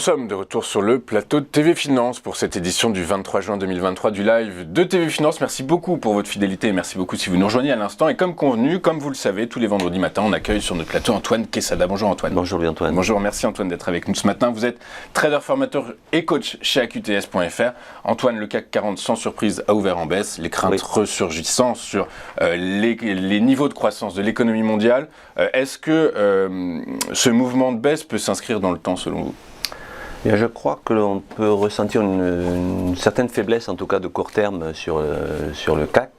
sommes de retour sur le plateau de TV Finance pour cette édition du 23 juin 2023 du live de TV Finance. Merci beaucoup pour votre fidélité et merci beaucoup si vous nous rejoignez à l'instant. Et comme convenu, comme vous le savez, tous les vendredis matins, on accueille sur notre plateau Antoine Quesada. Bonjour Antoine. Bonjour Louis-Antoine. Bonjour, merci Antoine d'être avec nous ce matin. Vous êtes trader, formateur et coach chez AQTS.fr. Antoine, le CAC 40 sans surprise a ouvert en baisse, les craintes ressurgissant sur les niveaux de croissance de l'économie mondiale. Est-ce que ce mouvement de baisse peut s'inscrire dans le temps selon vous ? Bien, je crois que l'on peut ressentir une certaine faiblesse, en tout cas de court terme, sur le CAC.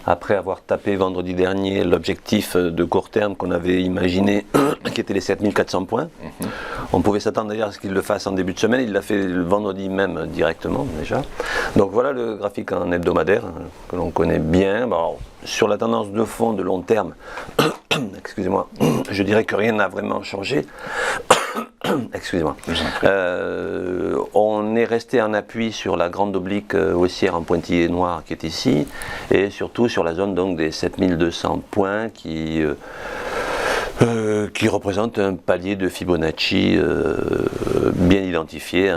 Après avoir tapé vendredi dernier l'objectif de court terme qu'on avait imaginé, qui était les 7400 points, on pouvait s'attendre d'ailleurs à ce qu'il le fasse en début de semaine. Il l'a fait le vendredi même directement déjà. Donc voilà le graphique en hebdomadaire que l'on connaît bien. Bon, alors, sur la tendance de fond de long terme, excusez-moi, je dirais que rien n'a vraiment changé. Excusez-moi. On est resté en appui sur la grande oblique haussière en pointillé noir qui est ici, et surtout sur la zone donc des 7200 points qui représente un palier de Fibonacci bien identifié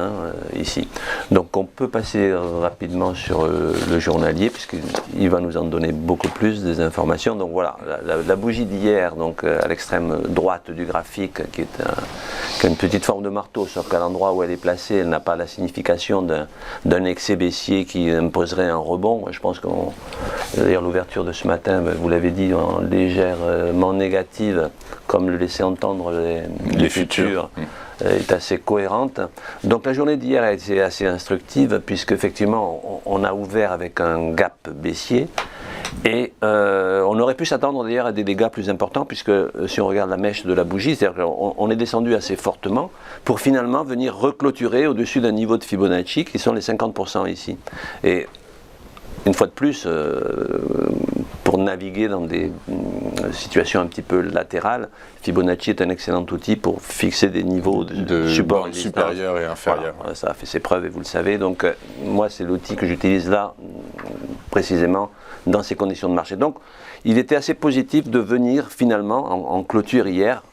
ici. Donc on peut passer rapidement sur le journalier puisqu'il va nous en donner beaucoup plus des informations. Donc voilà, la bougie d'hier, donc à l'extrême droite du graphique, qui a une petite forme de marteau, sauf qu'à l'endroit où elle est placée, elle n'a pas la signification d'un excès baissier qui imposerait un rebond. Je pense que d'ailleurs l'ouverture de ce matin, vous l'avez dit, en légèrement négative, comme le laissaient entendre les futurs, est assez cohérente. Donc la journée d'hier a été assez instructive, puisque effectivement on a ouvert avec un gap baissier, et on aurait pu s'attendre d'ailleurs à des dégâts plus importants, puisque si on regarde la mèche de la bougie, c'est-à-dire qu'on est descendu assez fortement pour finalement venir reclôturer au-dessus d'un niveau de Fibonacci qui sont les 50% ici. Et une fois de plus, pour naviguer dans des situations un petit peu latérales, Fibonacci est un excellent outil pour fixer des niveaux de support supérieur et inférieur. Voilà, ça a fait ses preuves et vous le savez. Donc moi, c'est l'outil que j'utilise là, précisément dans ces conditions de marché. Donc il était assez positif de venir finalement en clôture hier,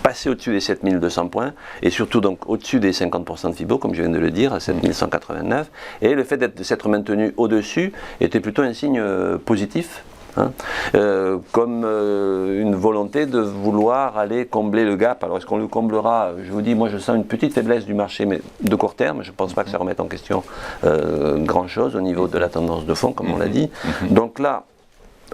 passer au-dessus des 7200 points et surtout donc au-dessus des 50% de Fibo, comme je viens de le dire, à 7189. Et le fait de s'être maintenu au-dessus était plutôt un signe positif. Comme une volonté de vouloir aller combler le gap. Alors est-ce qu'on le comblera? Je vous dis, moi je sens une petite faiblesse du marché, mais de court terme. Je ne pense pas que ça remette en question grand-chose au niveau de la tendance de fond, comme on l'a dit. Donc là,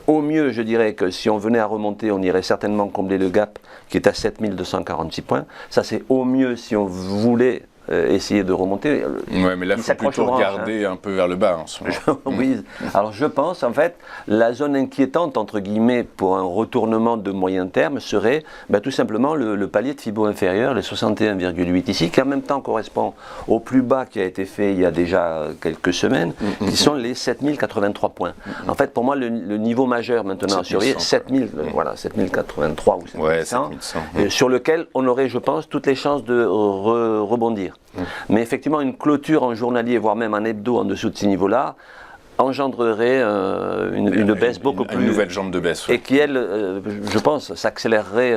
au mieux, je dirais que si on venait à remonter, on irait certainement combler le gap qui est à 7246 points. Ça, c'est au mieux si on voulait essayer de remonter. Oui, mais là, il faut plutôt regarder un peu vers le bas en ce moment. Oui, alors je pense, en fait, la zone inquiétante, entre guillemets, pour un retournement de moyen terme serait tout simplement le palier de Fibo inférieur, le 61,8 ici, qui en même temps correspond au plus bas qui a été fait il y a déjà quelques semaines, qui sont les 7083 points. En fait, pour moi, le niveau majeur maintenant à surveiller, 7083 ou 7100, sur lequel on aurait, je pense, toutes les chances de rebondir. Mais effectivement, une clôture en journalier, voire même en hebdo en dessous de ces niveaux-là, engendrerait une baisse beaucoup plus... Une nouvelle jambe de baisse. Et qui, elle, je pense, s'accélérerait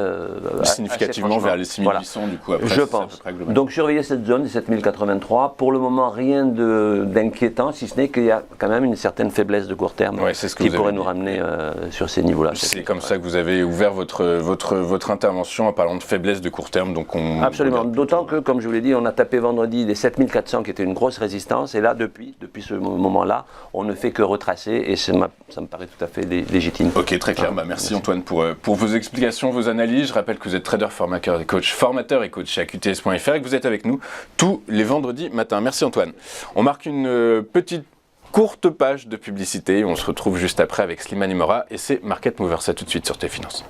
significativement vers les 6800, du coup, après. Je pense. Donc, surveiller cette zone des 7083. Pour le moment, rien d'inquiétant, si ce n'est qu'il y a quand même une certaine faiblesse de court terme qui pourrait nous ramener sur ces niveaux-là. C'est comme ça que vous avez ouvert votre intervention en parlant de faiblesse de court terme. Donc absolument. D'autant que, comme je vous l'ai dit, on a tapé vendredi les 7400 qui étaient une grosse résistance. Et là, depuis ce moment-là, on ne fait que retracer et ça me paraît tout à fait légitime. Ok, très clair. Merci Antoine pour vos explications, vos analyses. Je rappelle que vous êtes trader, formateur et coach chez AQTS.fr et que vous êtes avec nous tous les vendredis matins. Merci Antoine. On marque une petite courte page de publicité. On se retrouve juste après avec Slimane Imora et c'est Market Movers. À tout de suite sur TV Finance.